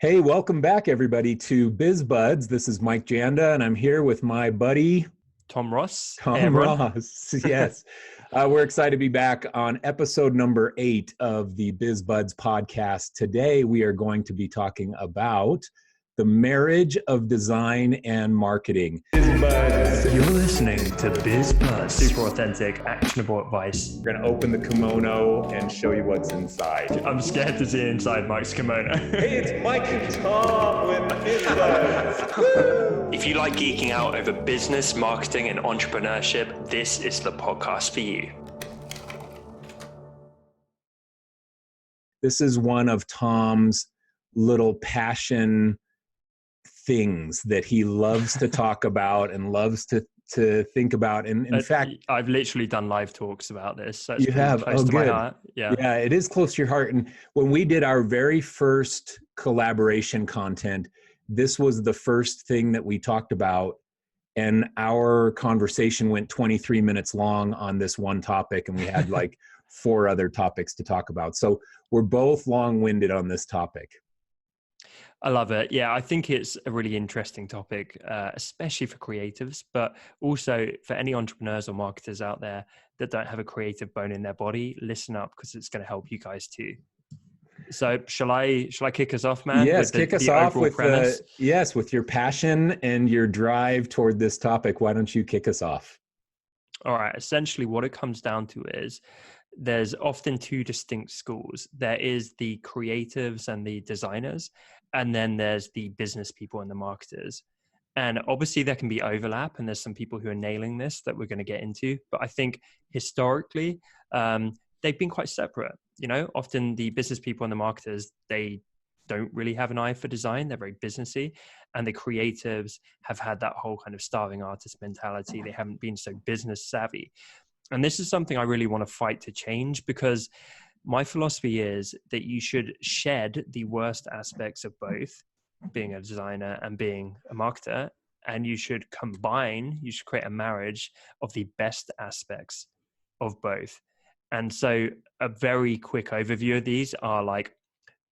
Hey, welcome back, everybody, to Biz Buds. This is Mike Janda, and I'm here with my buddy, Tom Ross. Hey, Tom everyone. Ross. Yes. We're excited to be back on episode number 8 of the Biz Buds podcast. Today, we are going to be talking about the marriage of design and marketing. Biz Buds. You're listening to Biz Buds. Super authentic, actionable advice. We're going to open the kimono and show you what's inside. I'm scared to see inside Mike's kimono. Hey, it's Mike and Tom with Biz Buds. If you like geeking out over business, marketing, and entrepreneurship, this is the podcast for you. This is one of Tom's little passion things that he loves to talk about and loves to think about. And in fact, I've literally done live talks about this. So it's you have. close to good. my heart. Yeah, it is close to your heart. And when we did our very first collaboration content, this was the first thing that we talked about. And our conversation went 23 minutes long on this one topic. And we had like 4 other topics to talk about. So we're both long-winded on this topic. I love it. Yeah, I think it's a really interesting topic, especially for creatives, but also for any entrepreneurs or marketers out there that don't have a creative bone in their body. Listen up, because it's going to help you guys too. So shall I kick us off, man? Yes, kick us off with with your passion and your drive toward this topic. Why don't you kick us off? All right. Essentially, what it comes down to is there's often 2 distinct schools. There is the creatives and the designers, and then there's the business people and the marketers. And obviously there can be overlap, and there's some people who are nailing this that we're going to get into. But I think historically, they've been quite separate. You know, often the business people and the marketers, they don't really have an eye for design. They're very businessy. And the creatives have had that whole kind of starving artist mentality. They haven't been so business savvy. And this is something I really want to fight to change, because my philosophy is that you should shed the worst aspects of both, being a designer and being a marketer, and you should create a marriage of the best aspects of both. And so a very quick overview of these are like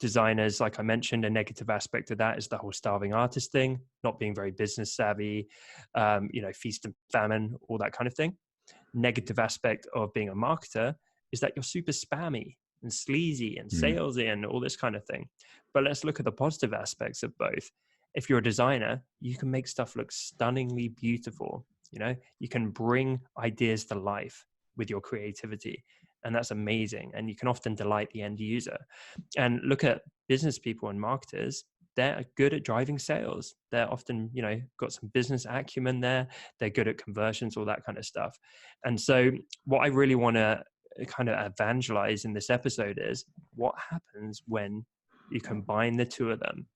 designers, like I mentioned, a negative aspect of that is the whole starving artist thing, not being very business savvy, feast and famine, all that kind of thing. Negative aspect of being a marketer is that you're super spammy and sleazy and salesy and all this kind of thing. But let's look at the positive aspects of both. If you're a designer, you can make stuff look stunningly beautiful. You know, you can bring ideas to life with your creativity, and that's amazing. And you can often delight the end user. And look at business people and marketers. They're good at driving sales. They're often, got some business acumen there. They're good at conversions, all that kind of stuff. And so what I really want to kind of evangelize in this episode is what happens when you combine the 2 of them.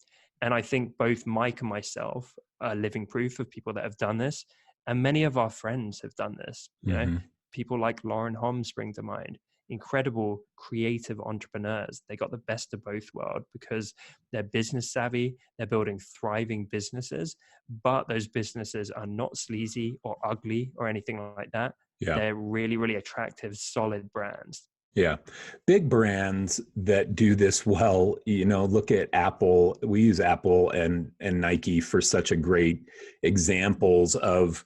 And I think both Mike and myself are living proof of people that have done this. And many of our friends have done this. You know, people like Lauren Holmes spring to mind. Incredible creative entrepreneurs. They got the best of both worlds because they're business savvy. They're building thriving businesses, but those businesses are not sleazy or ugly or anything like that. Yeah. They're really, really attractive, solid brands. Yeah. Big brands that do this well, look at Apple. We use Apple and Nike for such a great examples of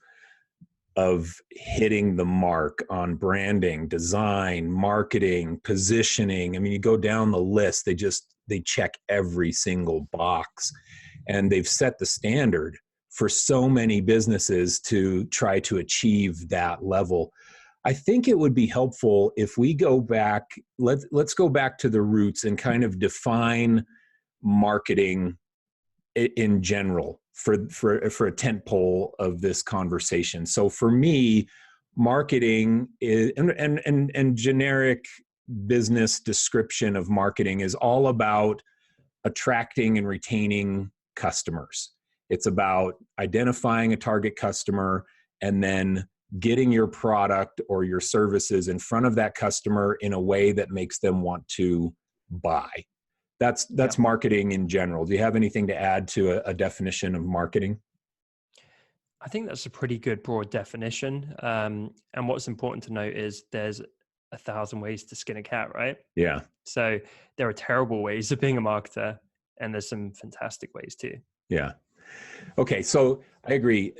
hitting the mark on branding, design, marketing, positioning. I mean, you go down the list, they check every single box, and they've set the standard for so many businesses to try to achieve that level. I think it would be helpful if we go back, let's go back to the roots and kind of define marketing in general for a tent pole of this conversation. So for me, marketing is and generic business description of marketing is all about attracting and retaining customers. It's about identifying a target customer and then getting your product or your services in front of that customer in a way that makes them want to buy. That's marketing in general. Do you have anything to add to a definition of marketing? I think that's a pretty good broad definition. And what's important to note is there's 1,000 ways to skin a cat, right? Yeah. So there are terrible ways of being a marketer And there's some fantastic ways too. Yeah. Okay, so I agree.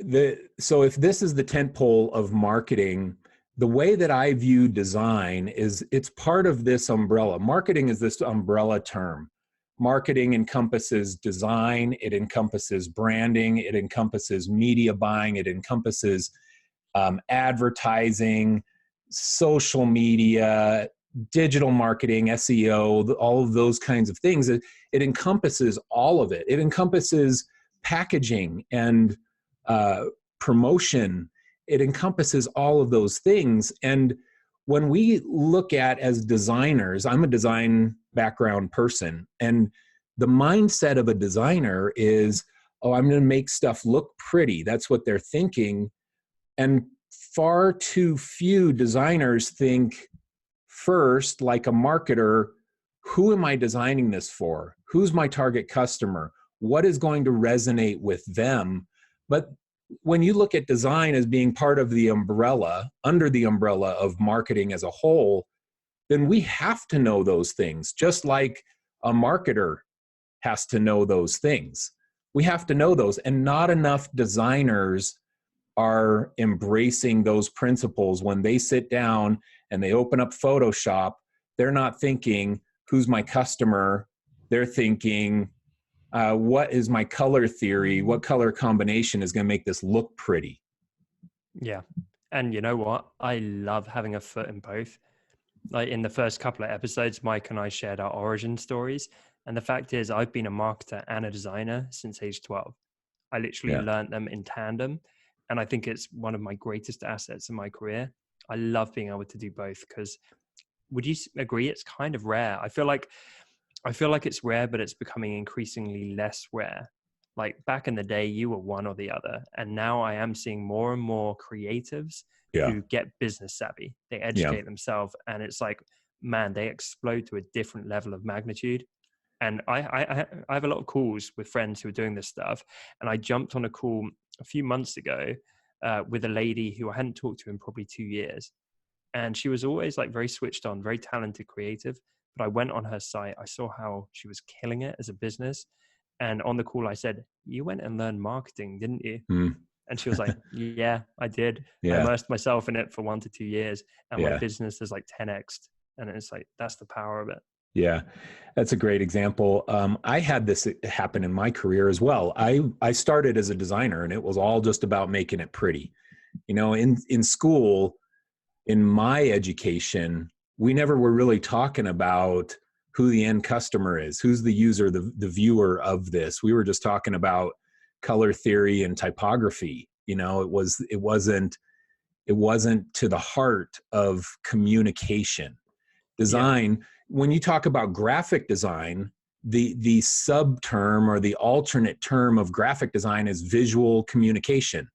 So if this is the tentpole of marketing, the way that I view design is it's part of this umbrella. Marketing is this umbrella term. Marketing encompasses design, it encompasses branding, it encompasses media buying, it encompasses advertising, social media, digital marketing, SEO, all of those kinds of things. It encompasses all of it. It encompasses packaging and promotion. It encompasses all of those things. And when we look at, as designers, I'm a design background person, and the mindset of a designer is, oh, I'm going to make stuff look pretty. That's what they're thinking. And far too few designers think first, like a marketer, who am I designing this for? Who's my target customer? What is going to resonate with them? But when you look at design as being part of the umbrella, under the umbrella of marketing as a whole, then we have to know those things, just like a marketer has to know those things. We have to know those, and not enough designers are embracing those principles. When they sit down and they open up Photoshop, they're not thinking, who's my customer? They're thinking, what is my color theory? What color combination is going to make this look pretty? Yeah. And you know what? I love having a foot in both. Like in the first couple of episodes, Mike and I shared our origin stories. And the fact is, I've been a marketer and a designer since age 12. I literally learned them in tandem. And I think it's one of my greatest assets in my career. I love being able to do both, because would you agree it's kind of rare? I feel like it's rare, but it's becoming increasingly less rare. Like back in the day, you were one or the other. And now I am seeing more and more creatives who get business savvy. They educate themselves. And it's like, man, they explode to a different level of magnitude. And I have a lot of calls with friends who are doing this stuff. And I jumped on a call a few months ago with a lady who I hadn't talked to in probably 2 years. And she was always like very switched on, very talented, creative. But I went on her site, I saw how she was killing it as a business. And on the call, I said, you went and learned marketing, didn't you? Mm. And she was like, yeah, I did. I immersed myself in it for 1 to 2 years. And my business is like 10x. And it's like, that's the power of it. Yeah, that's a great example. I had this happen in my career as well. I started as a designer, and it was all just about making it pretty. You know, in school, in my education, we never were really talking about who the end customer is, who's the user, the viewer of this. We were just talking about color theory and typography. You know, it wasn't to the heart of communication. Design, when you talk about graphic design, the sub-term or the alternate term of graphic design is visual communication.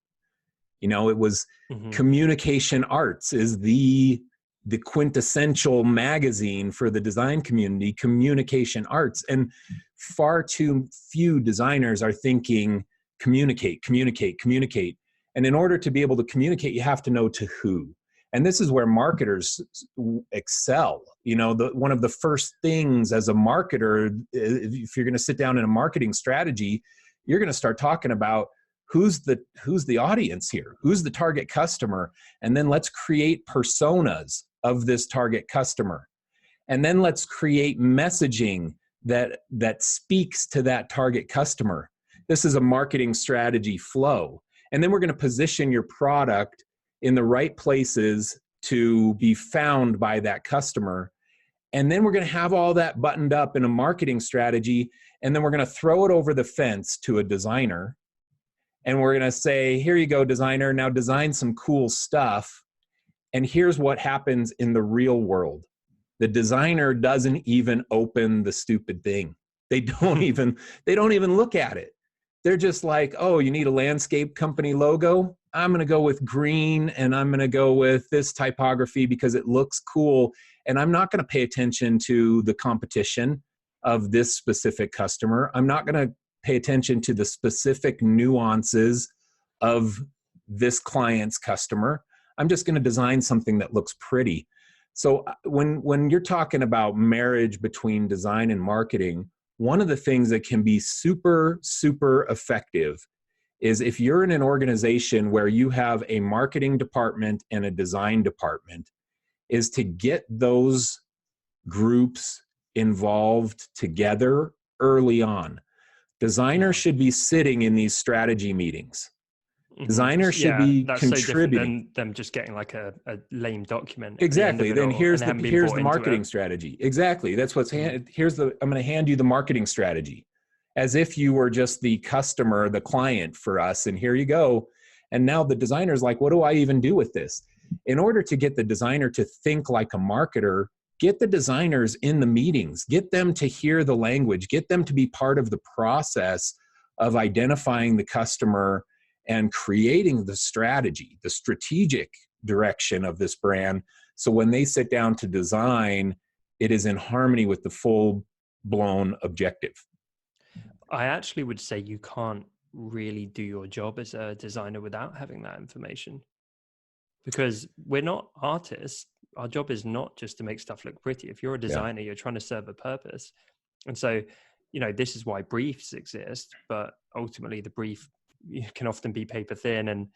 You know, it was communication arts is the quintessential magazine for the design community, communication arts. And far too few designers are thinking communicate. And in order to be able to communicate, you have to know to who. And this is where marketers excel. You know, one of the first things as a marketer, if you're going to sit down in a marketing strategy, you're going to start talking about who's the audience here, who's the target customer, and then let's create personas of this target customer, and then let's create messaging that speaks to that target customer. This is a marketing strategy flow, and then we're going to position your product in the right places to be found by that customer. And then we're going to have all that buttoned up in a marketing strategy. And then we're going to throw it over the fence to a designer. And we're going to say, here you go, designer. Now design some cool stuff. And here's what happens in the real world. The designer doesn't even open the stupid thing. They don't even look at it. They're just like, oh, you need a landscape company logo? I'm going to go with green, and I'm going to go with this typography because it looks cool. And I'm not going to pay attention to the competition of this specific customer. I'm not going to pay attention to the specific nuances of this client's customer. I'm just going to design something that looks pretty. So when you're talking about marriage between design and marketing, one of the things that can be super, super effective is if you're in an organization where you have a marketing department and a design department, is to get those groups involved together early on. Designers should be sitting in these strategy meetings. Designers should be that's so different contributing. than them just getting like a lame document at the end of Exactly. it Then all, and they haven't been here's brought the into marketing it. strategy. Exactly. That's what's I'm going to hand you the marketing strategy, as if you were just the customer, the client for us, and here you go. And now the designer's like, what do I even do with this? In order to get the designer to think like a marketer, get the designers in the meetings, get them to hear the language, get them to be part of the process of identifying the customer and creating the strategy, the strategic direction of this brand. So when they sit down to design, it is in harmony with the full blown objective. I actually would say you can't really do your job as a designer without having that information, because we're not artists. Our job is not just to make stuff look pretty. If you're a designer, you're trying to serve a purpose. And so, this is why briefs exist, but ultimately the brief can often be paper thin,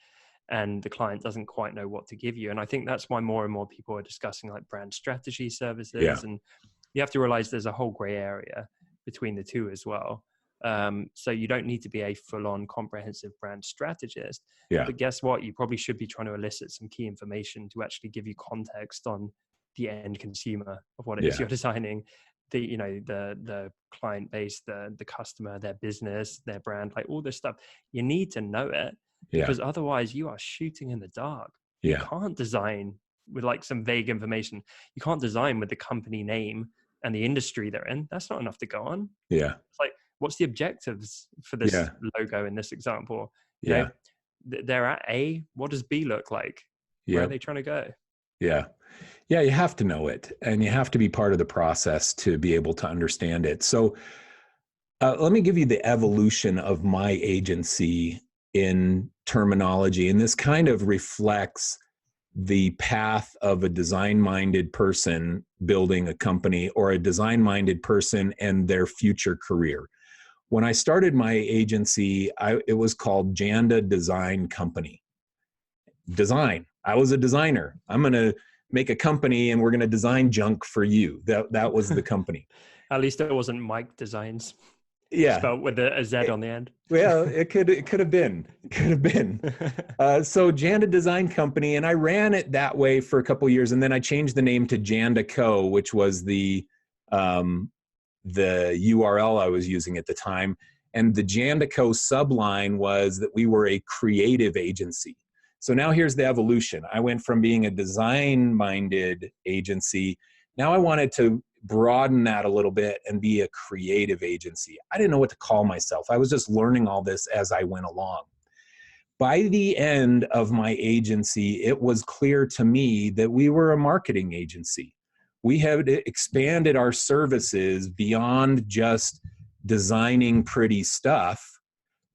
and the client doesn't quite know what to give you. And I think that's why more and more people are discussing like brand strategy services. And you have to realize there's a whole gray area between the two as well. So you don't need to be a full-on comprehensive brand strategist. But guess what? You probably should be trying to elicit some key information to actually give you context on the end consumer of what it is you're designing, the client base, the customer, their business, their brand, like all this stuff. You need to know it, because otherwise you are shooting in the dark. You can't design with like some vague information. You can't design with the company name and the industry they're in. That's not enough to go on. It's like, what's the objectives for this logo in this example? They're at A. What does B look like? Where are they trying to go? You have to know it, and you have to be part of the process to be able to understand it. So let me give you the evolution of my agency in terminology, and this kind of reflects the path of a design-minded person building a company, or a design-minded person and their future career. When I started my agency, it was called Janda Design Company. Design. I was a designer. I'm going to make a company and we're going to design junk for you. That was the company. At least it wasn't Mike Designs. Spelled with a Z on the end. Well, it could have been. So Janda Design Company, and I ran it that way for a couple of years, and then I changed the name to Janda Co., which was the URL I was using at the time. And the Janda Co. subline was that we were a creative agency. So now here's the evolution. I went from being a design-minded agency. Now I wanted to broaden that a little bit and be a creative agency. I didn't know what to call myself. I was just learning all this as I went along. By the end of my agency, it was clear to me that we were a marketing agency. We had expanded our services beyond just designing pretty stuff,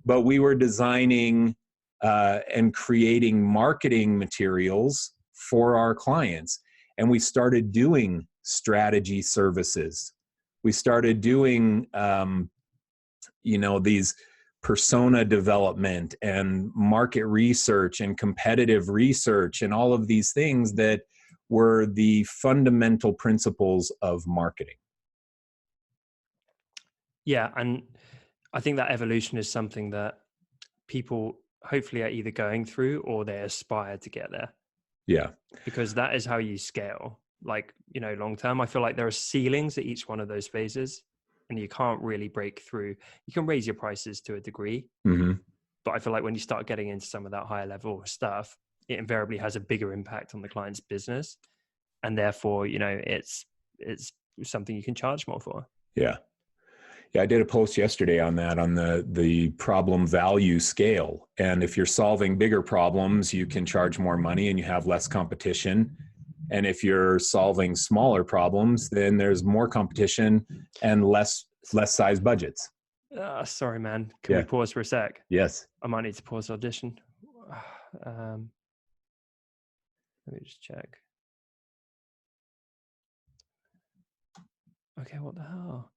but we were designing and creating marketing materials for our clients. And we started doing strategy services. We started doing, these persona development and market research and competitive research and all of these things that were the fundamental principles of marketing. Yeah, and I think that evolution is something that people hopefully are either going through or they aspire to get there. Yeah. Because that is how you scale. Like, long term, I feel like there are ceilings at each one of those phases, and you can't really break through. You can raise your prices to a degree, but I feel like when you start getting into some of that higher level stuff, it invariably has a bigger impact on the client's business, and therefore, it's something you can charge more for. Yeah, I did a post yesterday on that, on the problem value scale. And if you're solving bigger problems, you can charge more money and you have less competition. And if you're solving smaller problems, then there's more competition and less size budgets. Sorry, man. Can we pause for a sec? Yes. I might need to pause the audition. Let me just check. Okay, what the hell?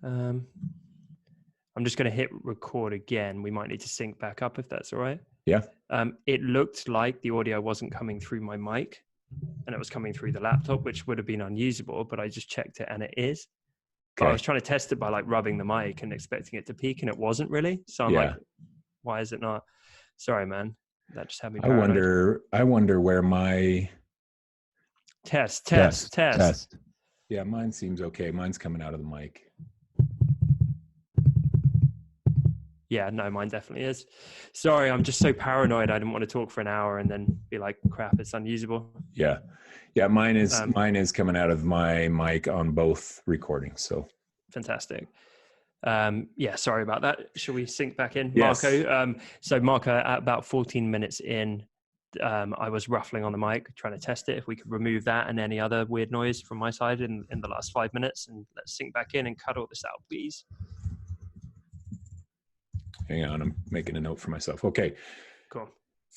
I'm just going to hit record again. We might need to sync back up if that's all right. Yeah. It looked like the audio wasn't coming through my mic and it was coming through the laptop, which would have been unusable, but I just checked it and it is. But I was trying to test it by like rubbing the mic and expecting it to peak, and it wasn't really. So I'm like, why is it not? Sorry, man. That just had me paranoid. I wonder where my test. Yeah, mine seems okay. Mine's coming out of the mic. Yeah, no, mine definitely is. Sorry, I'm just so paranoid. I didn't want to talk for an hour and then be like, crap, it's unusable. Yeah. Mine is coming out of my mic on both recordings. So fantastic. Yeah, sorry about that. Shall we sync back in? Yes. Marco. So Marco, at about 14 minutes in, I was ruffling on the mic, trying to test it. If we could remove that and any other weird noise from my side in the last 5 minutes, and let's sync back in and cut all this out, please. Hang on, I'm making a note for myself. Okay. Cool.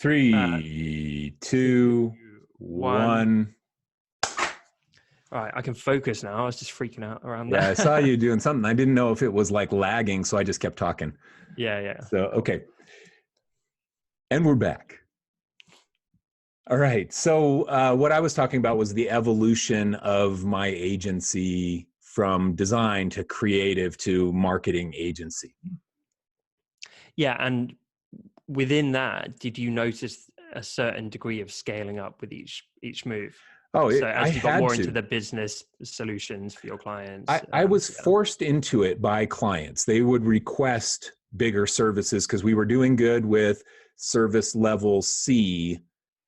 3, 2, 1. All right, I can focus now. I was just freaking out around that. Yeah, I saw you doing something. I didn't know if it was like lagging, so I just kept talking. Yeah. So, okay. And we're back. All right. So what I was talking about was the evolution of my agency from design to creative to marketing agency. Yeah. And within that, did you notice a certain degree of scaling up with each move? Oh, so as you got more into the business solutions for your clients. I was forced into it by clients. They would request bigger services because we were doing good with service level C,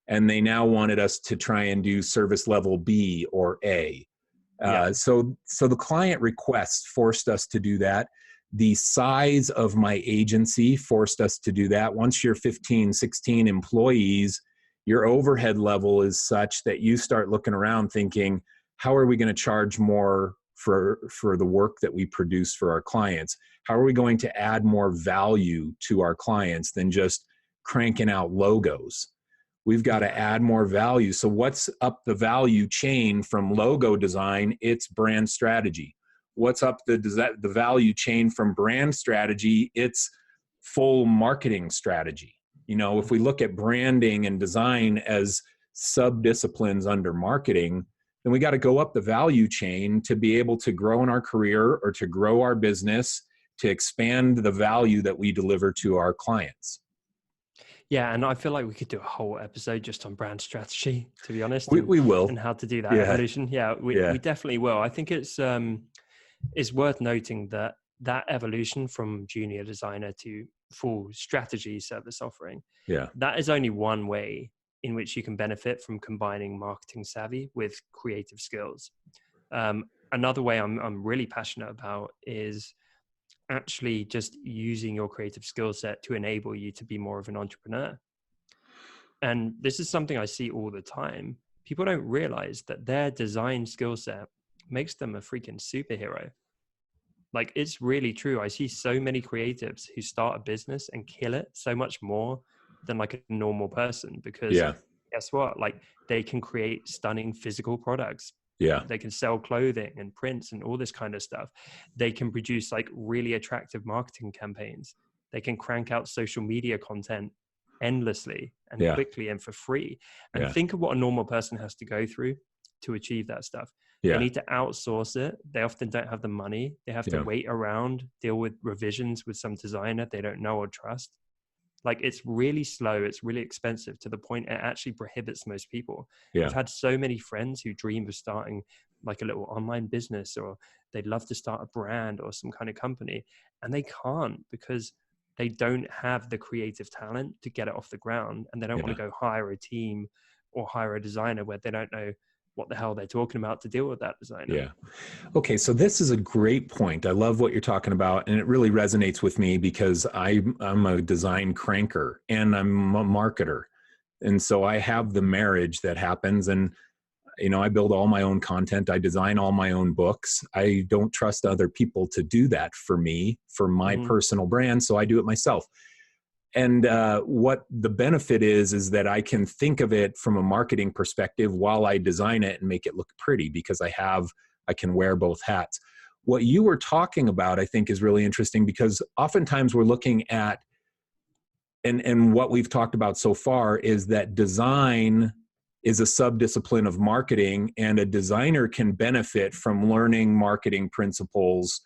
and they now wanted us to try and do service level B or A. So the client requests forced us to do that. The size of my agency forced us to do that. Once you're 15, 16 employees, your overhead level is such that you start looking around thinking, how are we going to charge more for the work that we produce for our clients? How are we going to add more value to our clients than just cranking out logos? We've got to add more value. So what's up the value chain from logo design? It's brand strategy. What's up the value chain from brand strategy? It's full marketing strategy. You know, if we look at branding and design as sub-disciplines under marketing, then we got to go up the value chain to be able to grow in our career or to grow our business, to expand the value that we deliver to our clients. Yeah, and I feel like we could do a whole episode just on brand strategy, to be honest. We will. And how to do that evolution. Yeah, we definitely will. I think it's worth noting that evolution from junior designer to full strategy service offering, that is only one way in which you can benefit from combining marketing savvy with creative skills. Another way I'm really passionate about is actually just using your creative skill set to enable you to be more of an entrepreneur. And this is something I see all the time. People don't realize that their design skill set makes them a freaking superhero. Like, it's really true. I see so many creatives who start a business and kill it so much more than like a normal person, because guess what? Like, they can create stunning physical products. They can sell clothing and prints and all this kind of stuff. They can produce like really attractive marketing campaigns. They can crank out social media content endlessly and quickly and for free. And think of what a normal person has to go through to achieve that stuff. They need to outsource it. They often don't have the money. They have to wait around, deal with revisions with some designer they don't know or trust. Like, it's really slow. It's really expensive, to the point it actually prohibits most people. I've had so many friends who dream of starting like a little online business, or they'd love to start a brand or some kind of company, and they can't because they don't have the creative talent to get it off the ground. And they don't want to go hire a team or hire a designer where they don't know what the hell they're talking about to deal with that designer. Okay, so this is a great point. I love what you're talking about, and it really resonates with me because I'm a design cranker and I'm a marketer. And so I have the marriage that happens, and you know, I build all my own content. I design all my own books. I don't trust other people to do that for me, for my personal brand, so I do it myself. And what the benefit is that I can think of it from a marketing perspective while I design it and make it look pretty, because I can wear both hats. what you were talking about, I think, is really interesting, because oftentimes we're looking at, and what we've talked about so far is that design is a subdiscipline of marketing, and a designer can benefit from learning marketing principles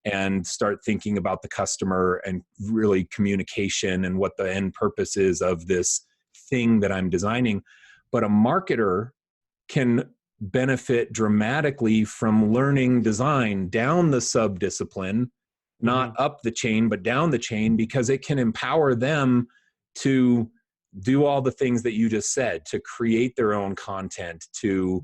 and start thinking about the customer and really communication and what the end purpose is of this thing that I'm designing. But a marketer can benefit dramatically from learning design down the subdiscipline, not up the chain, but down the chain, because it can empower them to do all the things that you just said, to create their own content, to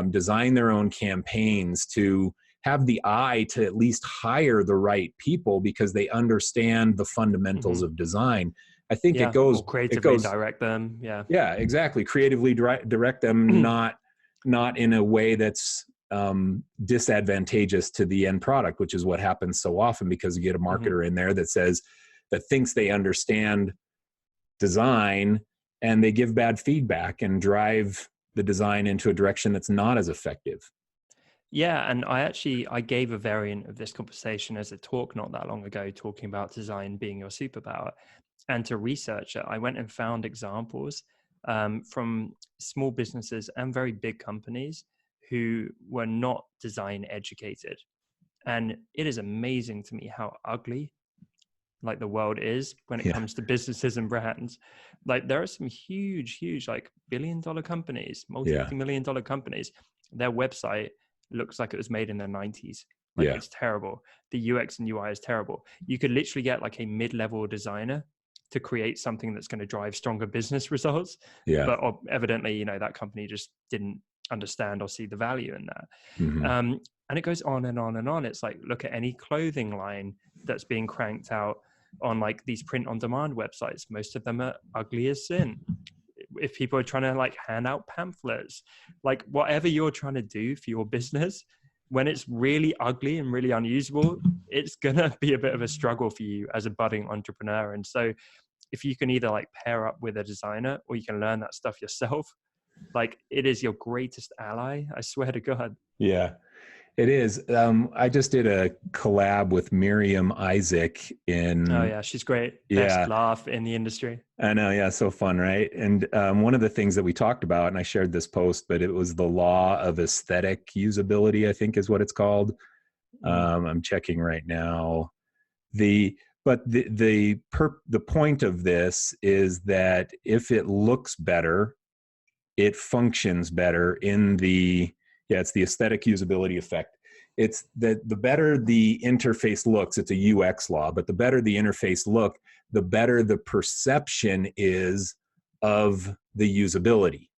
design their own campaigns, to have the eye to at least hire the right people because they understand the fundamentals of design. I think Yeah, it goes or creatively direct them. Yeah. Yeah, exactly. Creatively direct them, not in a way that's disadvantageous to the end product, which is what happens so often, because you get a marketer in there that thinks they understand design, and they give bad feedback and drive the design into a direction that's not as effective. Yeah, and I gave a variant of this conversation as a talk not that long ago, talking about design being your superpower. And to research it, I went and found examples from small businesses and very big companies who were not design educated. And it is amazing to me how ugly like the world is when it comes to businesses and brands. Like there are some huge like billion-dollar companies, multi-million-dollar companies. Their website looks like it was made in the 90s. Like it's terrible. The UX and UI is terrible. You could literally get like a mid-level designer to create something that's going to drive stronger business results. But evidently, you know, that company just didn't understand or see the value in that. And it goes on and on and on. It's like, look at any clothing line that's being cranked out on like these print on demand websites. Most of them are ugly as sin. If people are trying to like hand out pamphlets, like whatever you're trying to do for your business, when it's really ugly and really unusable, it's going to be a bit of a struggle for you as a budding entrepreneur. And so if you can either like pair up with a designer or you can learn that stuff yourself, like it is your greatest ally. I swear to God. Yeah, it is. I just did a collab with Miriam Isaac in. Oh yeah, she's great. Best laugh in the industry. I know. Yeah. So fun. Right. And one of the things that we talked about, and I shared this post, but it was the law of aesthetic usability, I think is what it's called. I'm checking right now. The point of this is that if it looks better, it functions better in the, it's the aesthetic usability effect. It's that the better the interface looks, it's a UX law, but the better the interface look, the better the perception is of the usability.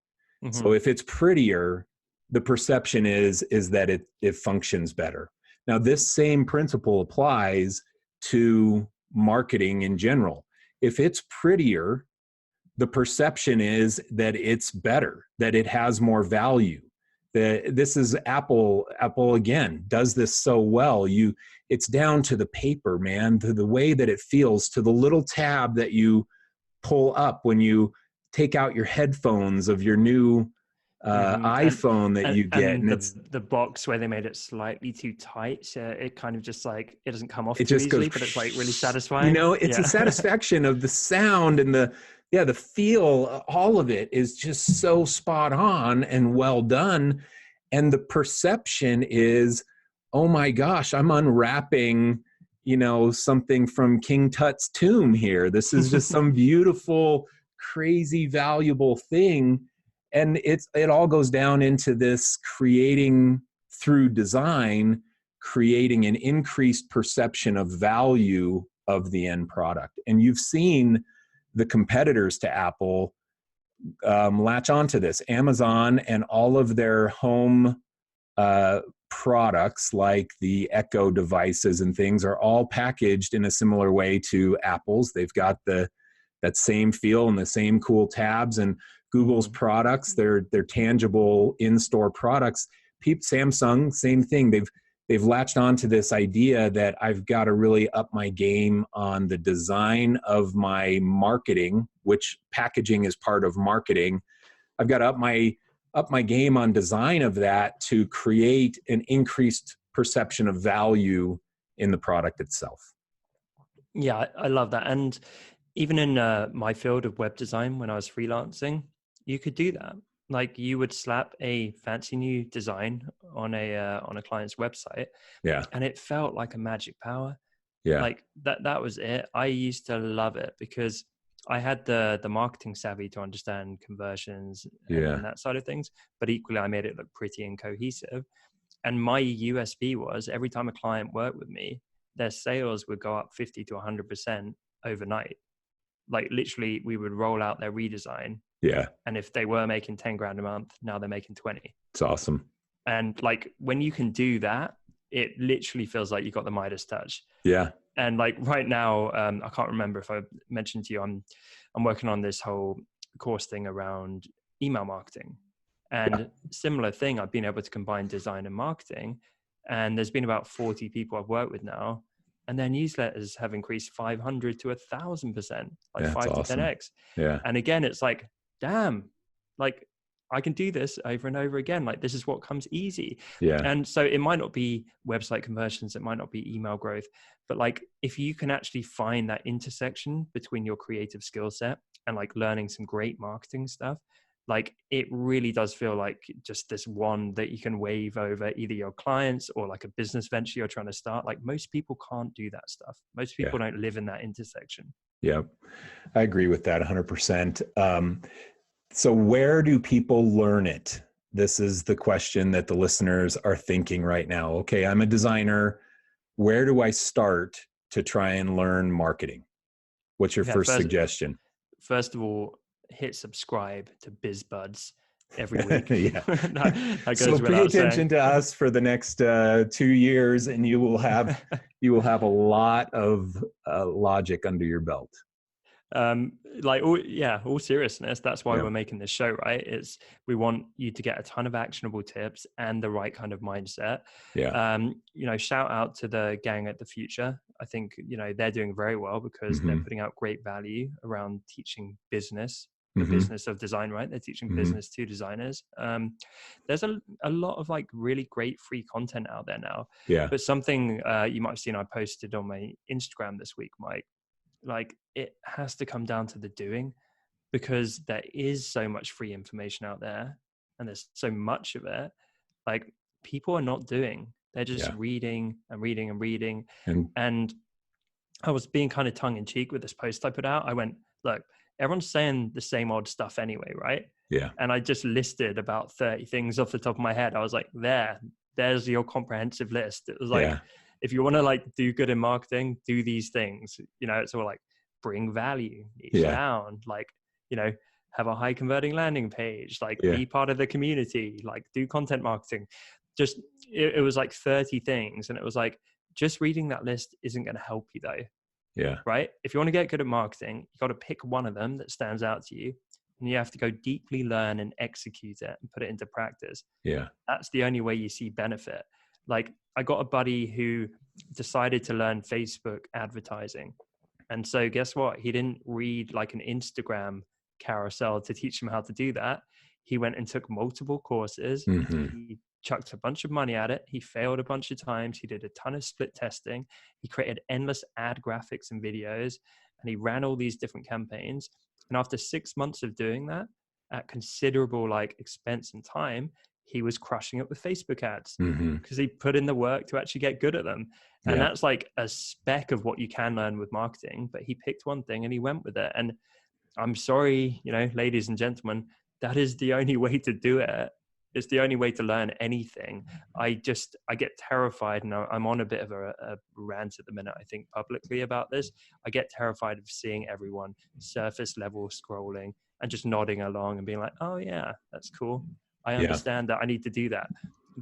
So if it's prettier, the perception is that it functions better. Now, this same principle applies to marketing in general. If it's prettier, the perception is that it's better, that it has more value. This is Apple. Apple again does this so well. It's down to the paper, man, to the way that it feels, to the little tab that you pull up when you take out your headphones of your new iPhone that you get, and it's the box where they made it slightly too tight, so it kind of just like it doesn't come off too easily, but it's like really satisfying. You know, it's a satisfaction of the sound and the feel. All of it is just so spot on and well done, and the perception is, oh my gosh, I'm unwrapping, something from King Tut's tomb here. This is just some beautiful, crazy, valuable thing. And it all goes down into this creating through design, creating an increased perception of value of the end product. And you've seen the competitors to Apple latch onto this. Amazon and all of their home products like the Echo devices and things are all packaged in a similar way to Apple's. They've got that same feel and the same cool tabs, and Google's products, they're tangible in-store products. Samsung, same thing. They've latched onto this idea that I've got to really up my game on the design of my marketing, which packaging is part of marketing. I've got to up my game on design of that to create an increased perception of value in the product itself. Yeah, I love that. And even in my field of web design, when I was freelancing, you could do that. Like you would slap a fancy new design on a client's website, Yeah. and it felt like a magic power. Yeah. Like that was it. I used to love it because I had the marketing savvy to understand conversions Yeah. and that side of things, but equally I made it look pretty and cohesive. And my USP was every time a client worked with me, their sales would go up 50 to 100% overnight. Like literally we would roll out their redesign. Yeah. And if they were making 10 grand a month, now they're making 20. It's awesome. And like when you can do that, it literally feels like you got the Midas touch. Yeah. And like right now, I can't remember if I mentioned to you, I'm working on this whole course thing around email marketing. And similar thing, I've been able to combine design and marketing. And there's been about 40 people I've worked with now. And their newsletters have increased 500 to 1,000%, like Yeah, 5 to awesome. 10x. Yeah. And again, it's like, damn, like I can do this over and over again. Like this is what comes easy. Yeah. And so it might not be website conversions, it might not be email growth, but like if you can actually find that intersection between your creative skill set and like learning some great marketing stuff, like it really does feel like just this wand that you can wave over either your clients or like a business venture you're trying to start. Like most people can't do that stuff. Most people don't live in that intersection. Yeah. I agree with that 100%. So where do people learn it? This is the question that the listeners are thinking right now. Okay, I'm a designer. Where do I start to try and learn marketing? What's your first suggestion? First of all, hit subscribe to BizBuds every week. Yeah. that goes so pay attention saying. to us for the next 2 years, and you will have a lot of logic under your belt. All seriousness, that's why Yeah. we're making this show, right? We want you to get a ton of actionable tips and the right kind of mindset. Shout out to the gang at The Future. I think they're doing very well because they're putting out great value around teaching business, the business of design, right? They're teaching business to designers. There's a lot of like really great free content out there now. But something you might have seen I posted on my Instagram this week, Mike, like it has to come down to the doing, because there is so much free information out there and there's so much of it. Like people are not doing, they're just reading and reading and reading. And I was being kind of tongue in cheek with this post I put out. I went, look, everyone's saying the same odd stuff anyway, right? Yeah. And I just listed about 30 things off the top of my head. I was like, there's your comprehensive list. It was like, if you want to like do good in marketing, do these things. It's all like bring value, niche down, like, have a high converting landing page, like be part of the community, like do content marketing. Just, it was like 30 things. And it was like, just reading that list isn't going to help you though. Yeah. Right. If you want to get good at marketing, you got to pick one of them that stands out to you, and you have to go deeply learn and execute it and put it into practice. Yeah. That's the only way you see benefit. Like I got a buddy who decided to learn Facebook advertising. And so guess what? He didn't read like an Instagram carousel to teach him how to do that. He went and took multiple courses. He chucked a bunch of money at it. He failed a bunch of times. He did a ton of split testing. He created endless ad graphics and videos, and he ran all these different campaigns. And after 6 months of doing that at considerable like expense and time, he was crushing it with Facebook ads because he put in the work to actually get good at them. And that's like a speck of what you can learn with marketing, but he picked one thing and he went with it. And I'm sorry, ladies and gentlemen, that is the only way to do it. It's the only way to learn anything. I get terrified, and I'm on a bit of a rant at the minute, I think, publicly about this. I get terrified of seeing everyone surface level scrolling and just nodding along and being like, oh yeah, that's cool. I understand that I need to do that.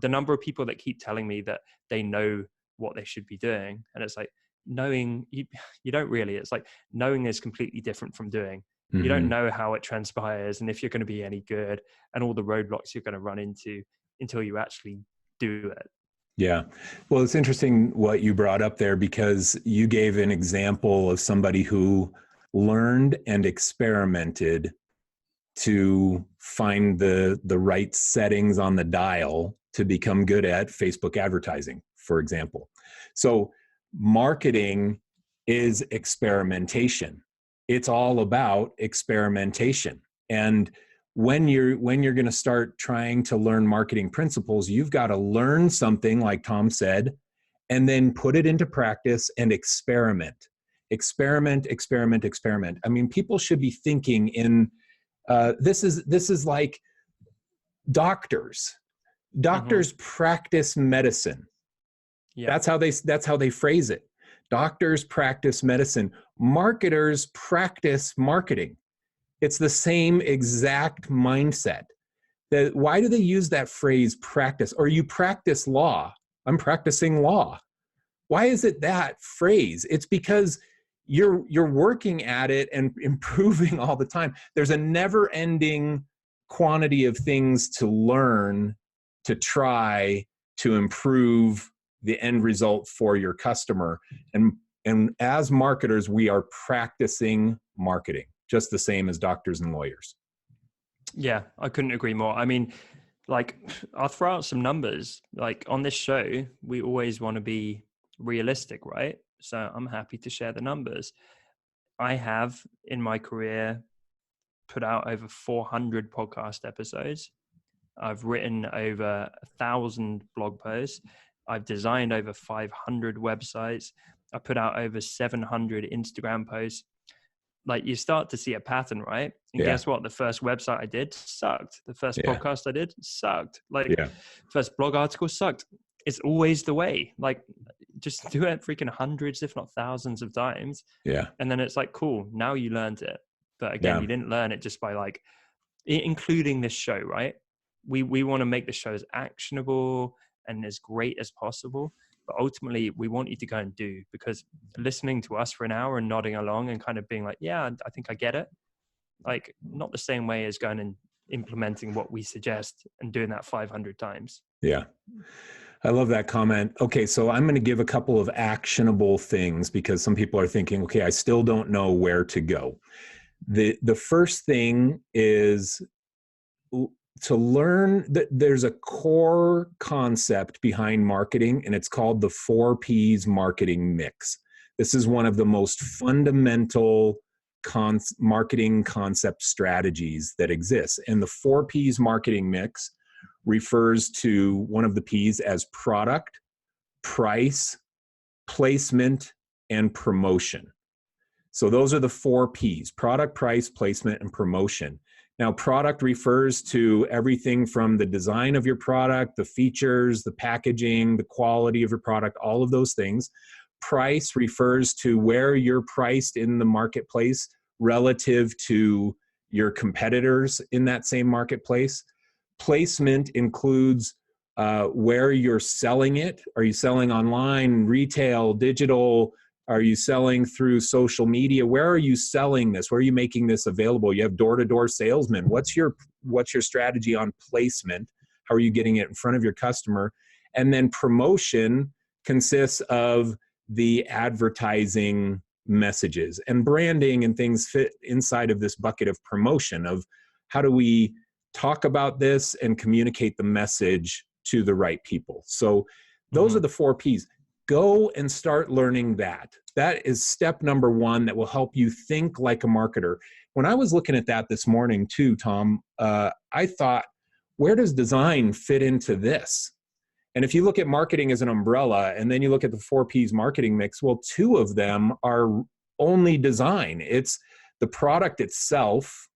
The number of people that keep telling me that they know what they should be doing. And it's like, knowing, you don't really. It's like knowing is completely different from doing. You don't know how it transpires and if you're going to be any good and all the roadblocks you're going to run into until you actually do it. Yeah. Well, it's interesting what you brought up there, because you gave an example of somebody who learned and experimented to find the right settings on the dial to become good at Facebook advertising. for example. So marketing is experimentation. It's all about experimentation. And when you're going to start trying to learn marketing principles, you've got to learn something, like Tom said, and then put it into practice and experiment. Experiment. I mean, people should be thinking in this is like doctors. Doctors practice medicine. Yeah. That's how they phrase it. Doctors practice medicine. Marketers practice marketing. It's the same exact mindset. Why do they use that phrase practice? Or you practice law. I'm practicing law. Why is it that phrase? It's because you're working at it and improving all the time. There's a never-ending quantity of things to learn, to try, to improve the end result for your customer. And as marketers, we are practicing marketing, just the same as doctors and lawyers. Yeah, I couldn't agree more. I mean, like, I'll throw out some numbers. Like, on this show, we always want to be realistic, right? So I'm happy to share the numbers. I have, in my career, put out over 400 podcast episodes. I've written over 1,000 blog posts. I've designed over 500 websites. I put out over 700 Instagram posts. Like, you start to see a pattern, right? And guess what? The first website I did sucked. The first podcast I did sucked. Like, first blog article sucked. It's always the way. Like, just do it freaking hundreds, if not thousands of times. Yeah. And then it's like, cool, now you learned it. But again, you didn't learn it just by, like, including this show, right? We want to make the show as actionable and as great as possible. But ultimately, we want you to go and do, because listening to us for an hour and nodding along and kind of being like, yeah, I think I get it. Like, not the same way as going and implementing what we suggest and doing that 500 times. Yeah. I love that comment. Okay, so I'm going to give a couple of actionable things, because some people are thinking, okay, I still don't know where to go. The first thing is to learn that there's a core concept behind marketing, and it's called the 4 Ps marketing mix. This is one of the most fundamental marketing concept strategies that exists. And the 4 Ps marketing mix refers to one of the Ps as product, price, placement, and promotion. So those are the 4 Ps: product, price, placement, and promotion. Now, product refers to everything from the design of your product, the features, the packaging, the quality of your product, all of those things. Price refers to where you're priced in the marketplace relative to your competitors in that same marketplace. Placement includes where you're selling it. Are you selling online, retail, digital? Are you selling through social media? Where are you selling this? Where are you making this available? You have door-to-door salesmen. What's your strategy on placement? How are you getting it in front of your customer? And then promotion consists of the advertising messages, and branding and things fit inside of this bucket of promotion, of how do we talk about this and communicate the message to the right people. So those are the 4 Ps. Go and start learning that. That is step number 1 that will help you think like a marketer. When I was looking at that this morning too, Tom, I thought, where does design fit into this? And if you look at marketing as an umbrella, and then you look at the 4 Ps marketing mix, well, 2 of them are only design. It's the product itself,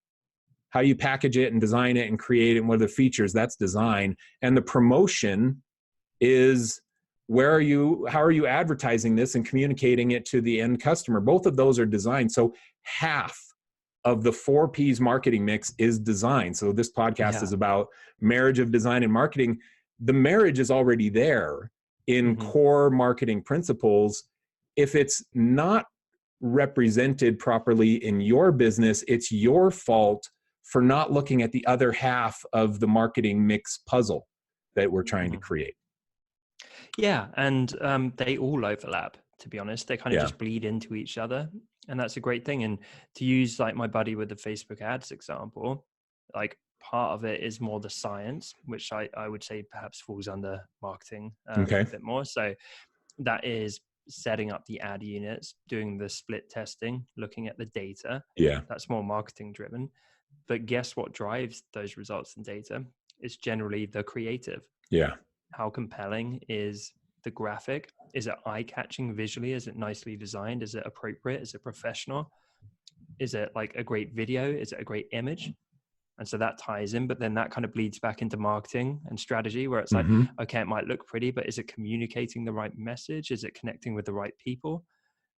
how you package it and design it and create it, and what are the features, that's design. And the promotion is, how are you advertising this and communicating it to the end customer? Both of those are design. So half of the 4 Ps marketing mix is design. So this podcast is about marriage of design and marketing. The marriage is already there in core marketing principles. If it's not represented properly in your business, it's your fault for not looking at the other half of the marketing mix puzzle that we're trying to create. Yeah, and they all overlap, to be honest. They kind of just bleed into each other, and that's a great thing. And to use, like, my buddy with the Facebook ads example, like, part of it is more the science, which I would say perhaps falls under marketing a Okay. bit more. So that is setting up the ad units, doing the split testing, looking at the data. Yeah. That's more marketing driven. But guess what drives those results and data? It's generally the creative. Yeah. How compelling is the graphic? Is it eye-catching visually? Is it nicely designed? Is it appropriate? Is it professional? Is it like a great video? Is it a great image? And so that ties in, but then that kind of bleeds back into marketing and strategy, where it's like, Mm-hmm. okay, it might look pretty, but is it communicating the right message? Is it connecting with the right people?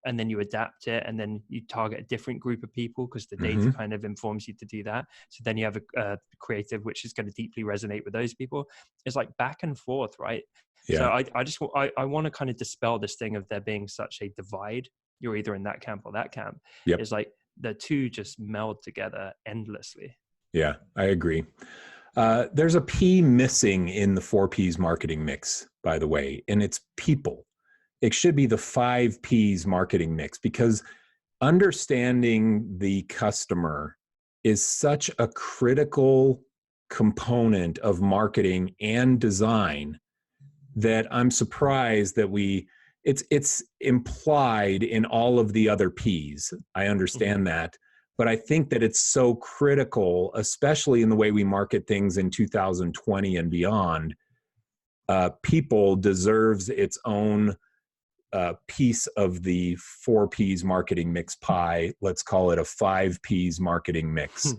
And then you adapt it, and then you target a different group of people because the data Mm-hmm. kind of informs you to do that. So then you have a creative which is going to deeply resonate with those people. It's like back and forth, right? So Yeah. I want to kind of dispel this thing of there being such a divide. You're either in that camp or that camp. Yep. It's like the two just meld together endlessly. Yeah, I agree. There's a P missing in the 4Ps marketing mix, by the way, and it's people. It should be the 5Ps marketing mix, because understanding the customer is such a critical component of marketing and design that I'm surprised that it's implied in all of the other Ps. I understand that. But I think that it's so critical, especially in the way we market things in 2020 and beyond. People deserves its own piece of the 4Ps marketing mix pie. Let's call it a 5Ps marketing mix.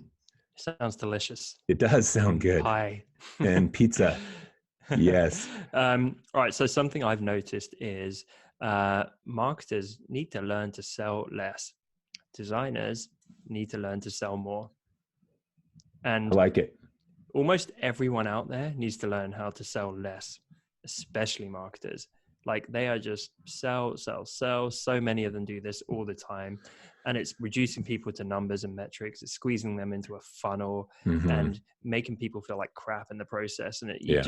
Sounds delicious. It does sound good. Pie. And pizza. Yes. All right. So something I've noticed is marketers need to learn to sell less. Designers need to learn to sell more. And I like it. Almost everyone out there needs to learn how to sell less, especially marketers. Like they are just sell. So many of them do this all the time. And it's reducing people to numbers and metrics. It's squeezing them into a funnel and making people feel like crap in the process. And you